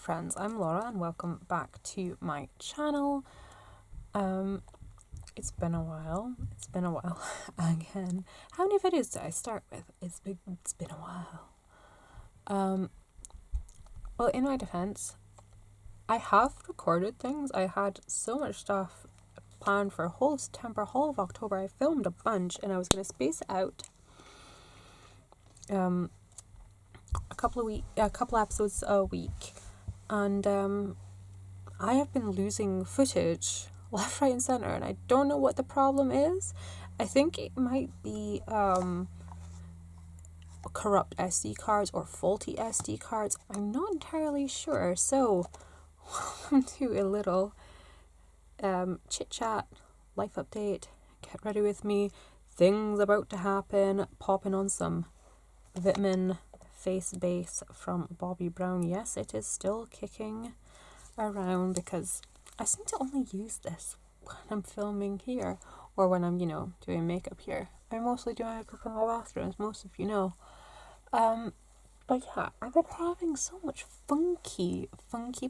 friends, I'm Laura and welcome back to my channel. It's been a while again. How many videos did I start with? It's been a while. Well, in my defense, I have recorded things. I had so much stuff planned for whole September, whole of October. I filmed a bunch and I was going to space it out a couple episodes a week, and I have been losing footage left, right and center, and I don't know what the problem is. I think it might be corrupt SD cards or faulty SD cards. I'm not entirely sure. So welcome to a little chit chat, life update, get ready with me, things about to happen, popping on some vitamin face base from Bobbi Brown. Yes, it is still kicking around because I seem to only use this when I'm filming here or when I'm, doing makeup here. I mostly do makeup in my bathroom, as most of you know. But yeah, I've been having so much funky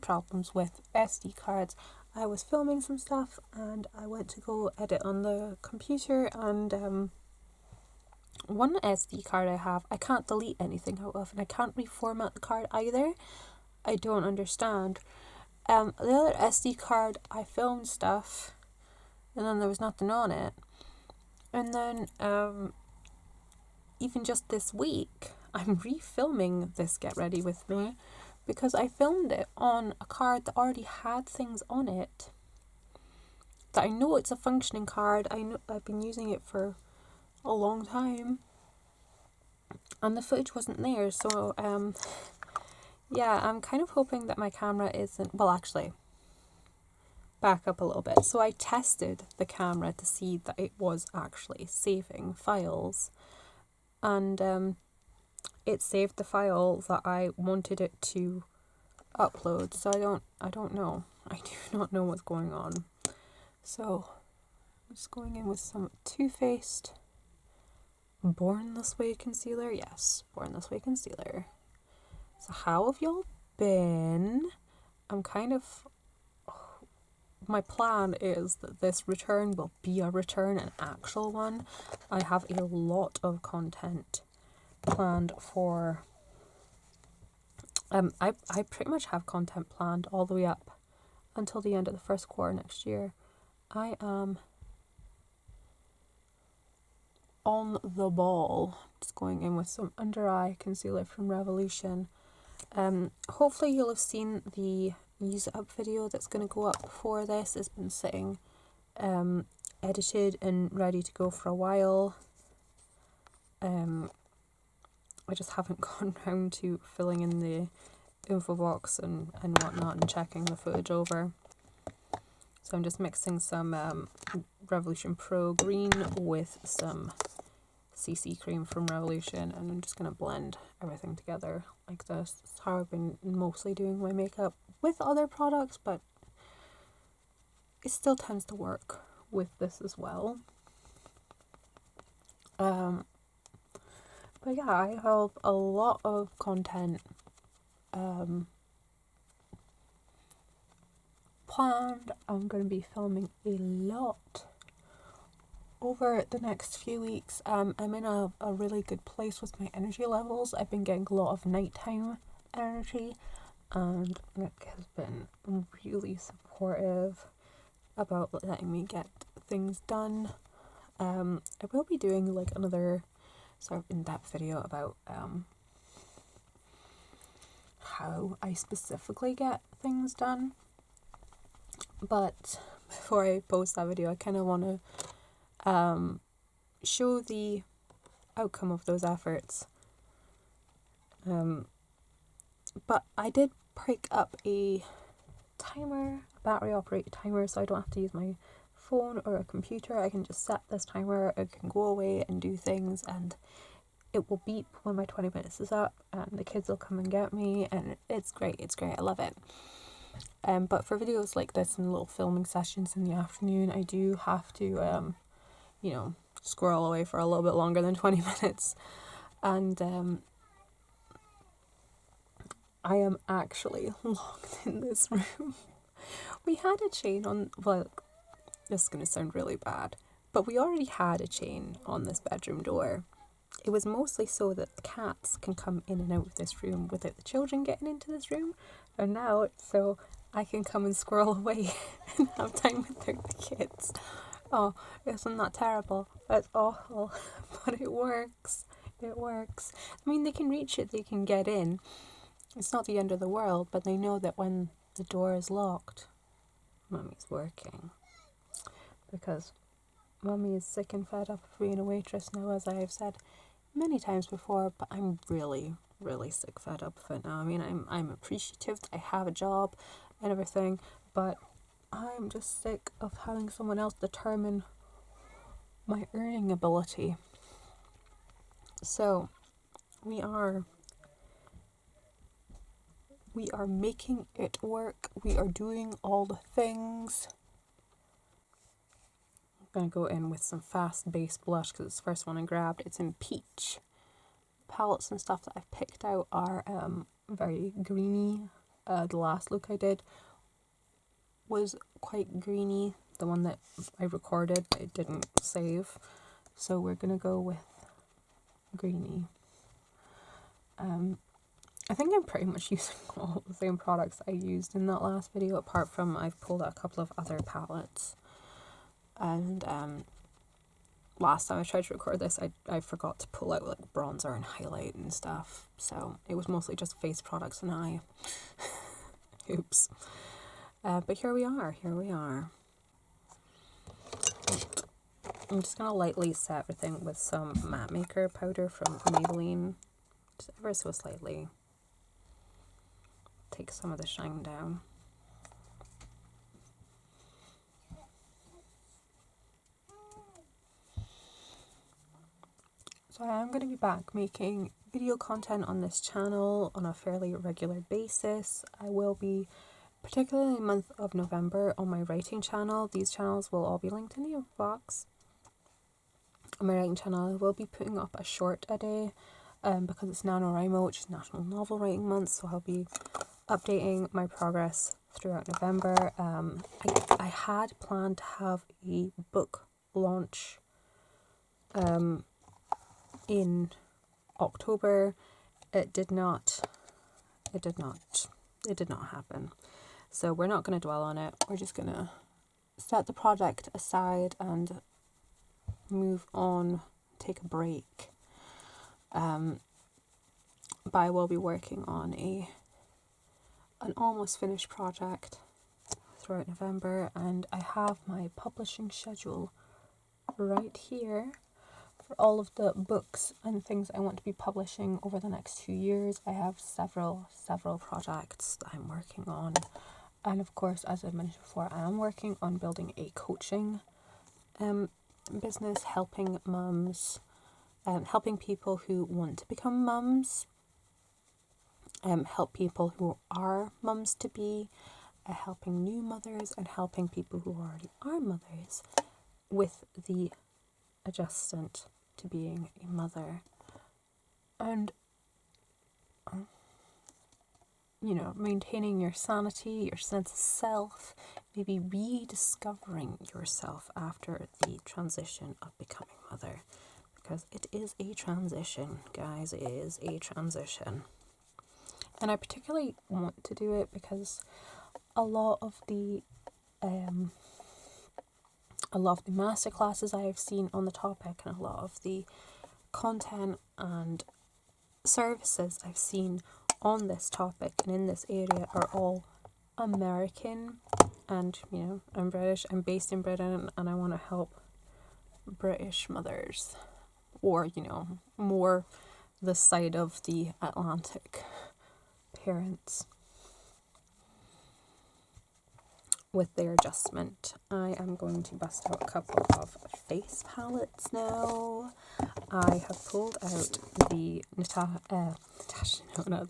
problems with SD cards. I was filming some stuff and I went to go edit on the computer, and one SD card I have, I can't delete anything out of, and I can't reformat the card either. I don't understand. The other SD card, I filmed stuff, and then there was nothing on it. And then, even just this week, I'm refilming this Get Ready With Me, because I filmed it on a card that already had things on it. That I know it's a functioning card. I know I've been using it for a long time, and the footage wasn't there. So yeah, I'm kind of hoping that my camera isn't, well, actually, back up a little bit. So I tested the camera to see that it was actually saving files, and it saved the file that I wanted it to upload. So I don't know. I do not know what's going on. So I'm just going in with some Too Faced Born This Way concealer. Yes, Born This Way concealer. So how have y'all been? My plan is that this return will be a return, an actual one. I have a lot of content planned for, I pretty much have content planned all the way up until the end of the first quarter next year. I am on the ball. Just going in with some under eye concealer from Revolution. Hopefully you'll have seen the use it up video that's going to go up for this. It's been sitting edited and ready to go for a while. I just haven't gone round to filling in the info box and whatnot and checking the footage over. So I'm just mixing some Revolution Pro Green with some CC cream from Revolution, and I'm just going to blend everything together like this. That's how I've been mostly doing my makeup with other products, but it still tends to work with this as well. But yeah, I have a lot of content planned. I'm going to be filming a lot over the next few weeks. I'm in a really good place with my energy levels. I've been getting a lot of nighttime energy, and Nick has been really supportive about letting me get things done. I will be doing like another sort of in-depth video about how I specifically get things done. But before I post that video, I kind of want to show the outcome of those efforts. But I did pick up a timer, a battery operated timer, so I don't have to use my phone or a computer. I can just set this timer, I can go away and do things, and it will beep when my 20 minutes is up, and the kids will come and get me, and it's great, I love it. But for videos like this and little filming sessions in the afternoon, I do have to, squirrel away for a little bit longer than 20 minutes. And I am actually locked in this room. We had a chain on, well, this is going to sound really bad, but we already had a chain on this bedroom door. It was mostly so that the cats can come in and out of this room without the children getting into this room. And now it's so I can come and squirrel away and have time without the kids. Oh, isn't that terrible? That's awful. But it works. It works. I mean, they can reach it, they can get in. It's not the end of the world, but they know that when the door is locked, Mummy's working. Because Mummy is sick and fed up of being a waitress now, as I have said many times before, but I'm really, really sick fed up of it now. I mean, I'm appreciative that I have a job and everything, but I'm just sick of having someone else determine my earning ability. So we are making it work. We are doing all the things. I'm going to go in with some fast base blush because it's the first one I grabbed. It's in peach. Palettes and stuff that I've picked out are very greeny. The last look I did was quite greeny. The one that I recorded but it didn't save. So we're going to go with greeny. I think I'm pretty much using all the same products I used in that last video, apart from I've pulled out a couple of other palettes. And last time I tried to record this, I forgot to pull out like bronzer and highlight and stuff. So it was mostly just face products and eye. Oops. But here we are. I'm just going to lightly set everything with some matte maker powder from Maybelline. Just ever so slightly. Take some of the shine down. So I am going to be back making video content on this channel on a fairly regular basis. I will be, particularly in the month of November, on my writing channel. These channels will all be linked in the info box. On my writing channel, I will be putting up a short a day because it's NaNoWriMo, which is National Novel Writing Month, so I'll be updating my progress throughout November. I had planned to have a book launch in October. It did not happen. So we're not going to dwell on it. We're just going to set the project aside and move on, take a break. But I will be working on an almost finished project throughout November, and I have my publishing schedule right here for all of the books and things I want to be publishing over the next 2 years. I have several projects that I'm working on, and of course, as I mentioned before, I am working on building a coaching business, helping mums, helping people who want to become mums, help people who are mums to be, helping new mothers, and helping people who already are mothers with the adjustment to being a mother. And maintaining your sanity, your sense of self, maybe rediscovering yourself after the transition of becoming mother. Because it is a transition, guys, it is a transition. And I particularly want to do it because a lot of the masterclasses I have seen on the topic and a lot of the content and services I've seen on this topic and in this area are all American, and I'm British, I'm based in Britain, and I want to help British mothers, or more the side of the Atlantic parents with their adjustment. I am going to bust out a couple of face palettes now. I have pulled out the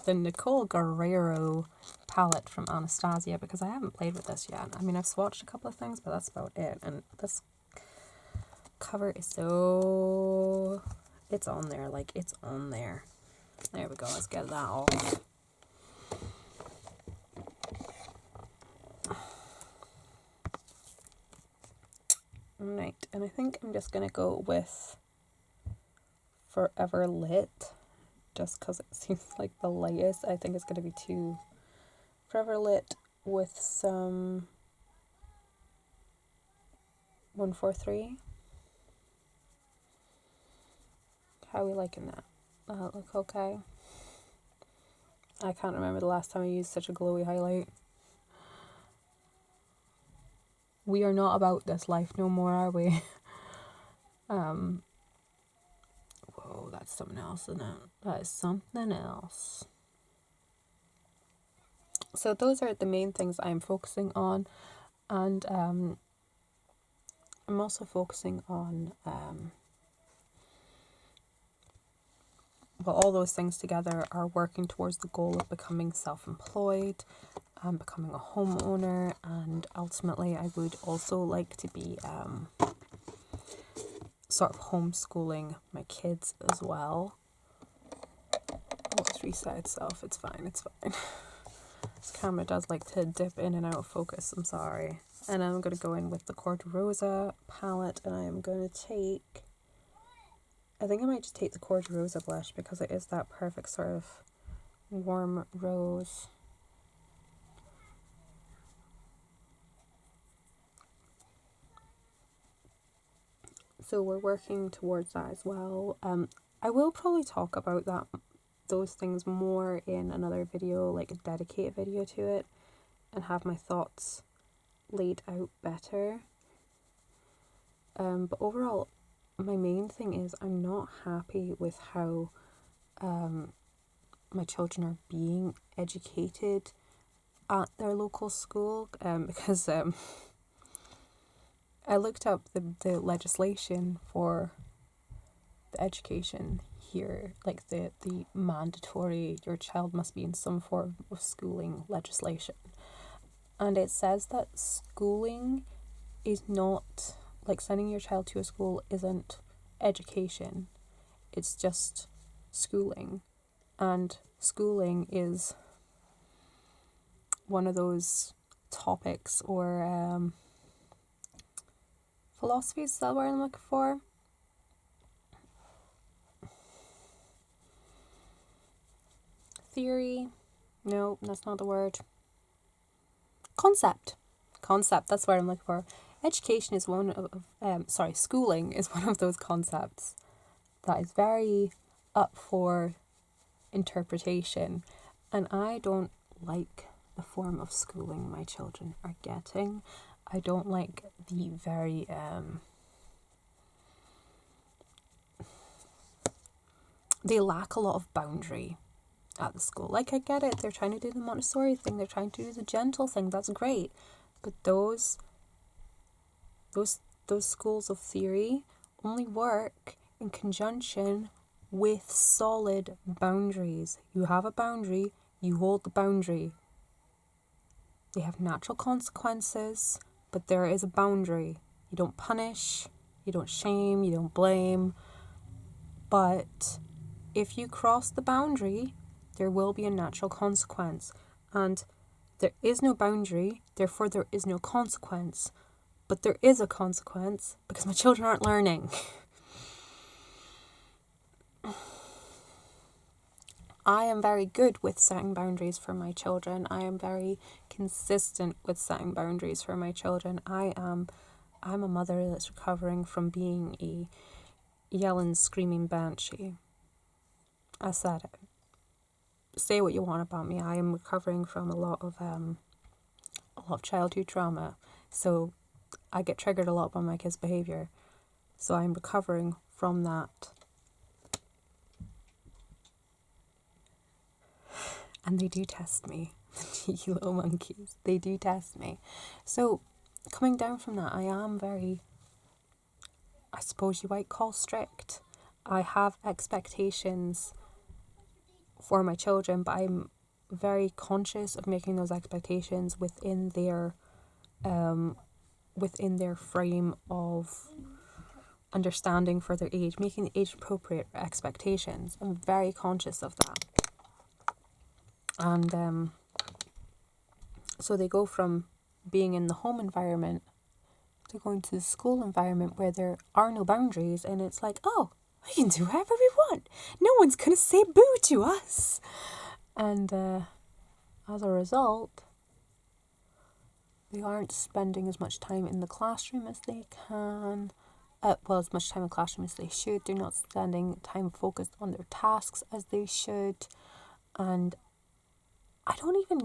the Nicole Geurriero palette from Anastasia because I haven't played with this yet. I mean, I've swatched a couple of things, but that's about it. And this cover is it's on there, like it's on there. There we go, let's get that off. Right, and I think I'm just going to go with Forever Lit, just because it seems like the lightest. I think it's going to be too Forever Lit with some 143. How are we liking that? That look okay? I can't remember the last time I used such a glowy highlight. We are not about this life no more, are we? Whoa, that's something else, isn't it? That is something else. So those are the main things I'm focusing on, and I'm also focusing on well, all those things together are working towards the goal of becoming self-employed and becoming a homeowner, and ultimately I would also like to be sort of homeschooling my kids as well. Oh, it's reset itself. It's fine. It's fine. This camera does like to dip in and out of focus. I'm sorry. And I'm going to go in with the Rosa palette, and I am going to take... I think I might just take the Rosa blush because it is that perfect sort of warm rose. So we're working towards that as well. I will probably talk about those things more in another video, like a dedicated video to it, and have my thoughts laid out better. But overall, my main thing is I'm not happy with how my children are being educated at their local school, because I looked up the legislation for the education here, like the mandatory, your child must be in some form of schooling legislation. And it says that schooling is not, like sending your child to a school isn't education. It's just schooling. And schooling is one of those topics or philosophies, is that what I'm looking for? Theory? No, that's not the word. Concept, that's what I'm looking for. Education is one of, schooling is one of those concepts that is very up for interpretation. And I don't like the form of schooling my children are getting. I don't like the very, they lack a lot of boundary at the school. Like, I get it, they're trying to do the Montessori thing, they're trying to do the gentle thing, that's great. But those schools of theory only work in conjunction with solid boundaries. You have a boundary, you hold the boundary. They have natural consequences, but there is a boundary. You don't punish, you don't shame, you don't blame. But if you cross the boundary, there will be a natural consequence. And there is no boundary, therefore there is no consequence. But there is a consequence because my children aren't learning. I am very good with setting boundaries for my children. I am very consistent with setting boundaries for my children. I'm a mother that's recovering from being a yelling, screaming banshee. I said it. Say what you want about me. I am recovering from a lot of childhood trauma. So I get triggered a lot by my kids' behaviour. So I'm recovering from that. And they do test me, the cheeky little monkeys. They do test me. So coming down from that, I am very, I suppose you might call strict. I have expectations for my children, but I'm very conscious of making those expectations within their frame of understanding for their age, making the age appropriate expectations. I'm very conscious of that. And so they go from being in the home environment to go into the school environment where there are no boundaries, and it's like, oh, we can do whatever we want. No one's going to say boo to us. And as a result, they aren't spending as much time in the classroom as they can. As much time in the classroom as they should. They're not spending time focused on their tasks as they should. And I don't get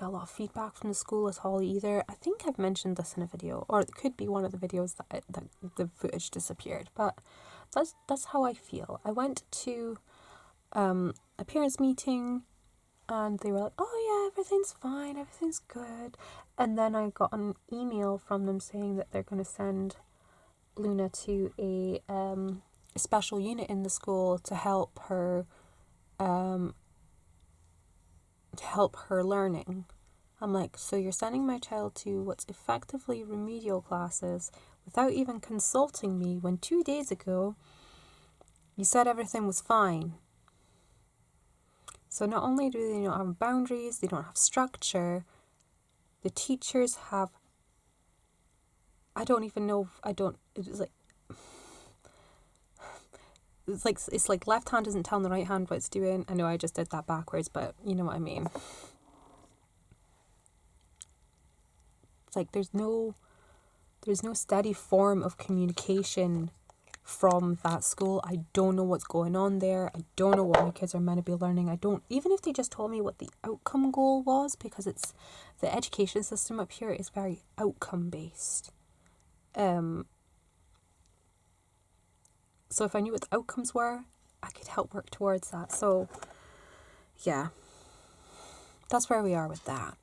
a lot of feedback from the school at all either. I think I've mentioned this in a video, or it could be one of the videos that the footage disappeared. But that's how I feel. I went to a parents' meeting, and they were like, oh yeah, everything's fine, everything's good. And then I got an email from them saying that they're going to send Luna to a special unit in the school to help her learning. I'm like, so you're sending my child to what's effectively remedial classes without even consulting me, when 2 days ago you said everything was fine. So not only do they not have boundaries, they don't have structure, the teachers have, it's like left hand isn't telling the right hand what it's doing. I know I just did that backwards, but you know what I mean. It's like there's no steady form of communication from that school. I don't know what's going on there. I don't know what my kids are meant to be learning. Even if they just told me what the outcome goal was, because it's the education system up here is very outcome based. So if I knew what the outcomes were, I could help work towards that. So yeah, that's where we are with that.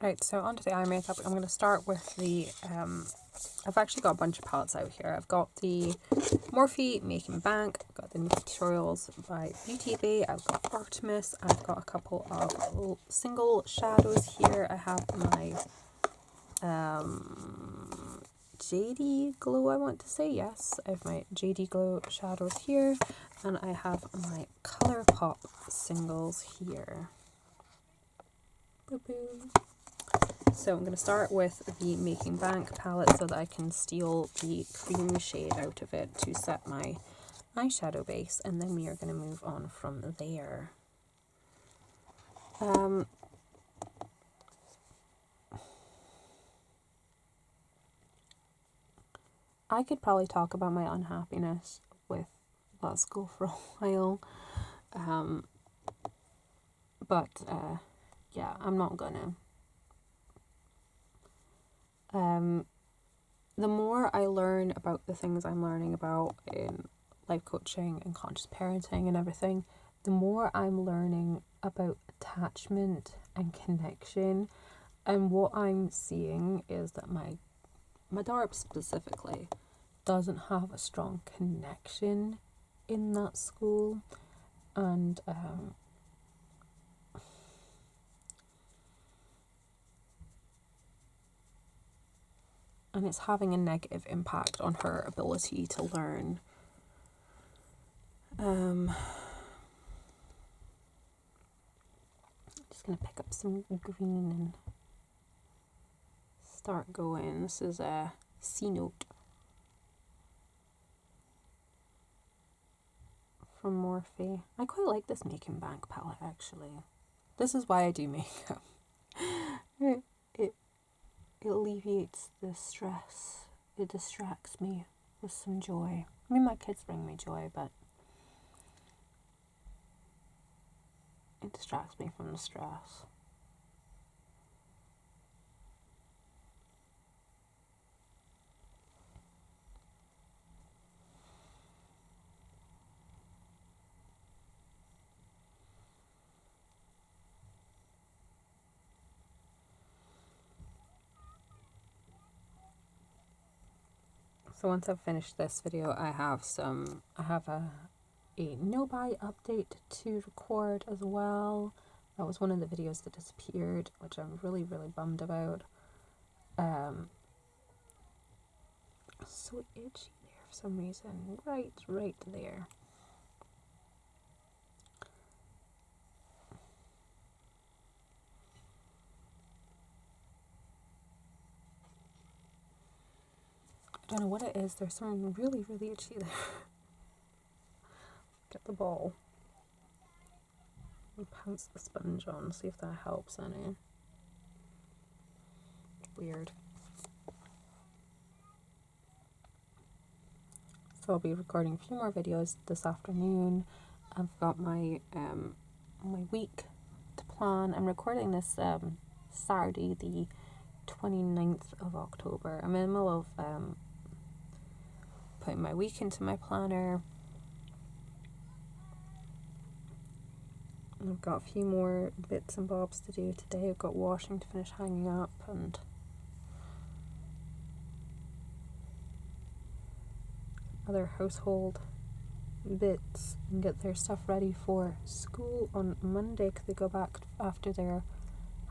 Right, so onto the eye makeup. I'm going to start with the, I've actually got a bunch of palettes out here. I've got the Morphe Making Bank, I've got the Nikkie Tutorials by BeautyBay, I've got Artemis, I've got a couple of single shadows here. I have my JD Glow, I want to say, yes. I have my JD Glow shadows here, and I have my ColourPop singles here. Boo-boo. So I'm going to start with the Making Bank palette so that I can steal the cream shade out of it to set my eyeshadow base, and then we are going to move on from there. I could probably talk about my unhappiness with that school for a while, but yeah, I'm not gonna. The more I learn about the things I'm learning about in life coaching and conscious parenting and everything, the more I'm learning about attachment and connection. And what I'm seeing is that my daughter specifically doesn't have a strong connection in that school, and it's having a negative impact on her ability to learn. Just gonna pick up some green and start going. This is a C Note from Morphe. I quite like this Making Bank palette, actually. This is why I do makeup. It alleviates the stress. It distracts me with some joy. I mean, my kids bring me joy, but it distracts me from the stress. So once I've finished this video, I have a no buy update to record as well. That was one of the videos that disappeared, which I'm really, really bummed about. So itchy there for some reason. Right there. don't know what it is. There's something really, really itchy there. Get the ball. And pounce the sponge on, see if that helps any. Weird. So I'll be recording a few more videos this afternoon. I've got my my week to plan. I'm recording this Saturday, the 29th of October. I'm in the middle of putting my week into my planner. I've got a few more bits and bobs to do today. I've got washing to finish hanging up and other household bits and get their stuff ready for school on Monday because they go back after their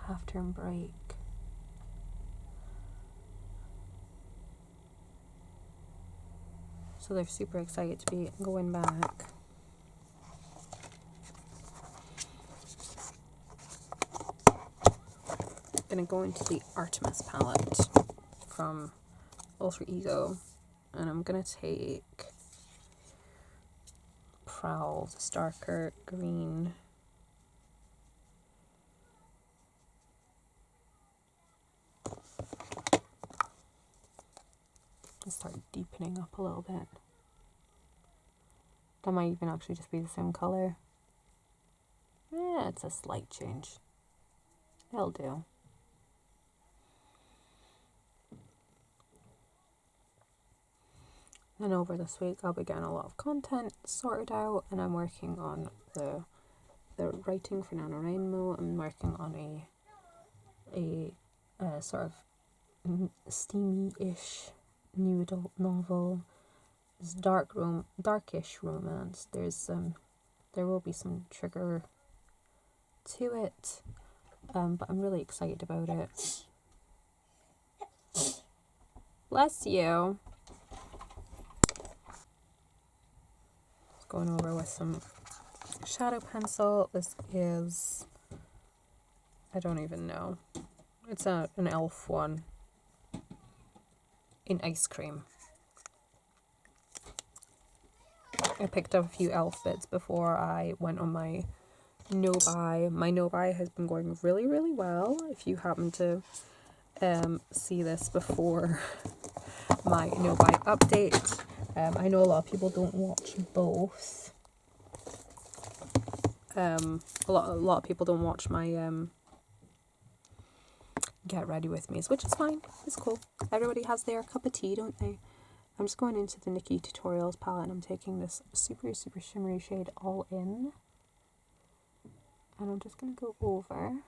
half-term break. So they're super excited to be going back. I'm gonna go into the Artemis palette from Alter Ego, and I'm gonna take Prowl, this darker green. And start deepening up a little bit. That might even actually just be the same colour. Yeah, it's a slight change. It'll do. And over this week I'll be getting a lot of content sorted out, and I'm working on the writing for NaNoWriMo. I'm working on a sort of steamy-ish new adult novel. It's darkish romance. There will be some trigger to it, but I'm really excited about it. Bless you. Going over with some shadow pencil. This is, I don't even know. It's an elf one in ice cream. I picked up a few elf bits before I went on my no-buy. My no-buy has been going really, really well. If you happen to see this before my no-buy update. I know a lot of people don't watch both. A lot of people don't watch my Get Ready With Me's, which is fine. It's cool. Everybody has their cup of tea, don't they? I'm just going into the Nikkie Tutorials palette, and I'm taking this super, super shimmery shade All In. And I'm just going to go over.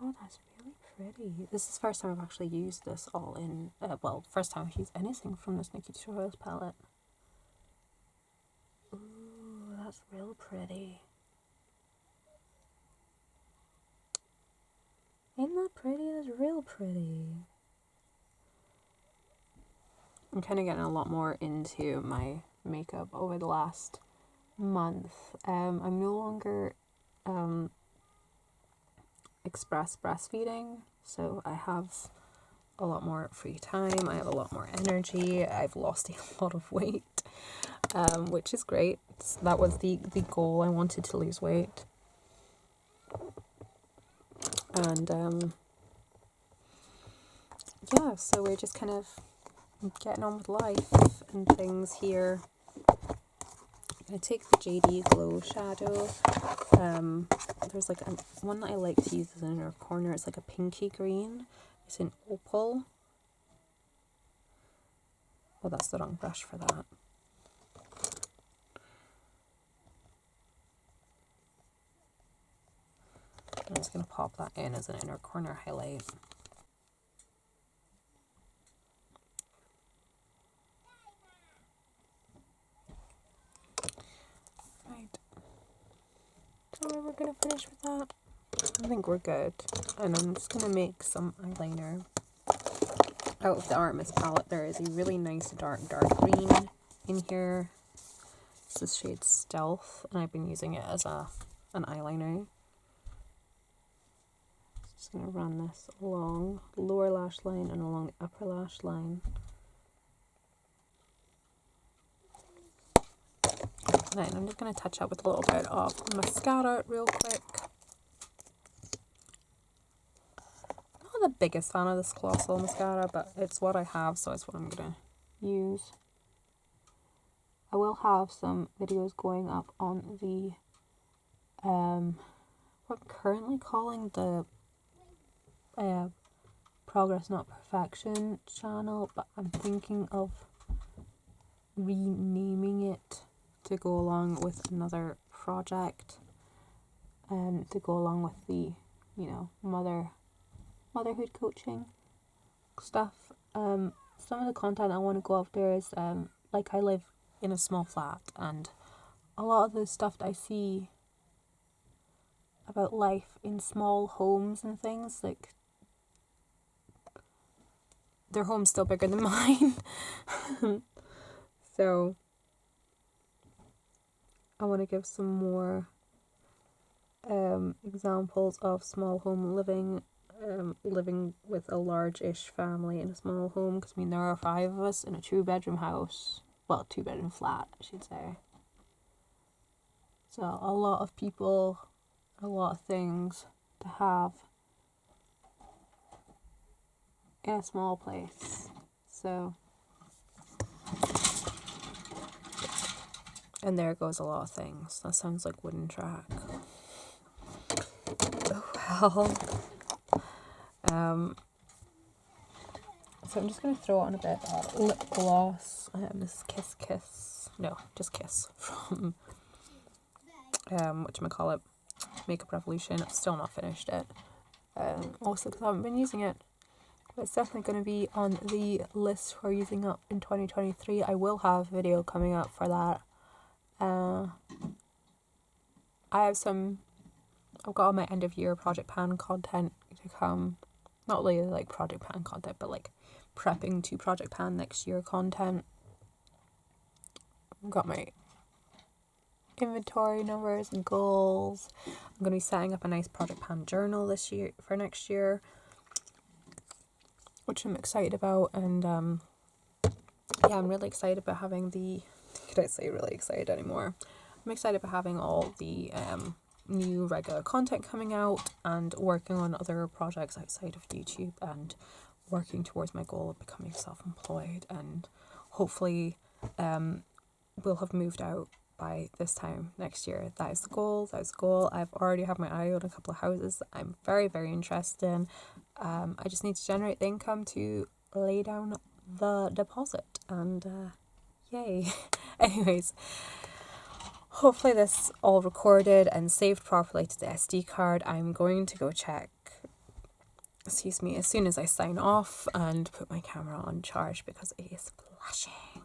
Oh, that's really pretty. This is the first time I've actually used this All In. Well, first time I've used anything from this Nikkie Tutorials palette. Ooh, that's real pretty. Ain't that pretty? That's real pretty. I'm kind of getting a lot more into my makeup over the last month. I'm no longer express breastfeeding, so I have a lot more free time. I have a lot more energy. I've lost a lot of weight, which is great. That was the goal. I wanted to lose weight. And yeah, so we're just kind of getting on with life and things here. I'm going to take the JD Glow shadow. There's like one that I like to use as an inner corner. It's like a pinky green. It's in Opal. Oh, that's the wrong brush for that. I'm just going to pop that in as an inner corner highlight. Right. So we're going to finish with that. I think we're good. And I'm just going to make some eyeliner out of the Artemis palette. There is a really nice dark green in here. This is shade Stealth, and I've been using it as an eyeliner. Just just going to run this along the lower lash line and along the upper lash line. Then I'm just going to touch up with a little bit of mascara real quick. Not the biggest fan of this Colossal mascara, but it's what I have, so it's what I'm going to use. I will have some videos going up on the, what I'm currently calling the Progress Not Perfection channel, but I'm thinking of renaming it to go along with another project, and to go along with the, you know, motherhood coaching stuff. Some of the content I want to go after is, like, I live in a small flat, and a lot of the stuff that I see about life in small homes and things, like, their home's still bigger than mine. So I want to give some more examples of small home living, living with a large-ish family in a small home, because I mean there are 5 of us in a 2-bedroom house, well, 2-bedroom flat I should say, so a lot of people, a lot of things to have in a small place. So, and there goes a lot of things. That sounds like wooden track. Oh well. So I'm just going to throw on a bit of lip gloss. This is Kiss Kiss. No, just Kiss from whatchamacallit, Makeup Revolution. I've still not finished it. Also because I haven't been using it. But it's definitely going to be on the list for using up in 2023. I will have a video coming up for that. I've got all my end of year project pan content to come. Not really like project pan content, but like prepping to project pan next year content. I've got my inventory numbers and goals. I'm going to be setting up a nice project pan journal this year for next year, which I'm excited about. And yeah, I'm really excited about having could I say really excited anymore? I'm excited about having all the new regular content coming out and working on other projects outside of YouTube and working towards my goal of becoming self-employed, and hopefully we'll have moved out by this time next year. That is the goal. I've already had my eye on a couple of houses I'm very, very interested in. I just need to generate the income to lay down the deposit, and yay. Anyways, hopefully this all recorded and saved properly to the SD card. I'm going to go check, as soon as I sign off and put my camera on charge because it is flashing,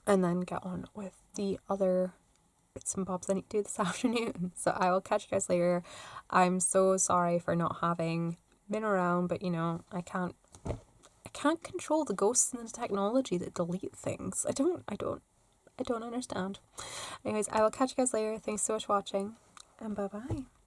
and then get on with the other bits and bobs I need to do this afternoon. So I will catch you guys later. I'm so sorry for not having been around, but you know, I can't control the ghosts and the technology that delete things. I don't understand. Anyways, I will catch you guys later. Thanks so much for watching, and bye bye.